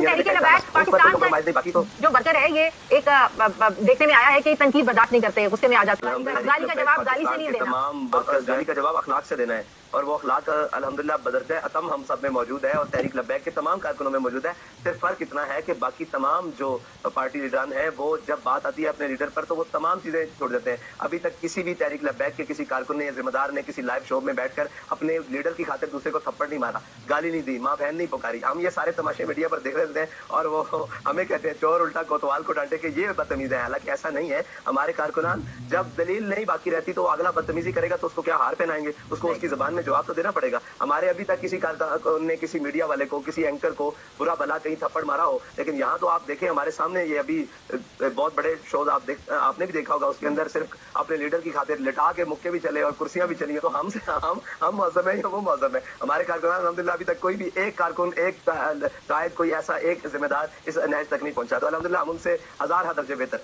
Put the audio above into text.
लेकिन तहरीक लबैक पाकिस्तान का जो वर्कर है ये एक देखने में आया है कि तनकीद बर्दाश्त नहीं करते, गुस्से में आ जाते हैं। गाली का जवाब गाली से नहीं देना, तमाम गाली का जवाब अखलाक से देना है, और वो अखलाक अल्हम्दुलिल्लाह बदरते अतम हम सब में मौजूद है और तहरीक लबैक के तमाम कारकुनों में मौजूद है। सिर्फ फर्क इतना है कि बाकी तमाम जो पार्टी लीडरान है वो जब बात आती है अपने लीडर पर तो वो तमाम चीजें छोड़ देते हैं। अभी तक किसी भी तहरीक लबैक के किसी कारकुन ने या जिम्मेदार ने किसी लाइव शो में बैठकर अपने लीडर की खातिर दूसरे को थप्पड़ नहीं मारा, गाली नहीं दी, माँ बहन नहीं पुकारी। हम ये सारे तमाशे मीडिया पर देख रहे हैं और वो हमें कहते हैं चोर उल्टा कोतवाल को डांटे कि ये बदतमीज है। हालांकि ऐसा नहीं है। हमारे कारकुनान जब दलील नहीं बाकी रहती तो अगला बदतमीजी करेगा तो उसको क्या हार पहनाएंगे, उसको उसकी जबान में जवाब तो देना पड़ेगा। हमारे अभी तक किसी कारकुन ने किसी मीडिया वाले को किसी एंकर को बुरा भला कहीं थप्पड़ मारा हो, लेकिन यहाँ तो आप देखें हमारे सामने ये अभी बहुत बड़े शोज आपने भी देखा होगा, उसके अंदर सिर्फ अपने लीडर की खातिर लिटा के मुक्के भी चले और कुर्सियां भी चली। तो हम मौजूद है या वो मौजूद है। हमारे कारकुनान अल्हम्दुलिल्लाह अभी तक कोई भी एक कारकुन एक कायद कोई ऐसा एक जिम्मेदार इस नहज तक नहीं पहुंचा। तो अल्हम्दुलिल्लाह हम उनसे 1000 दर्जे बेहतर।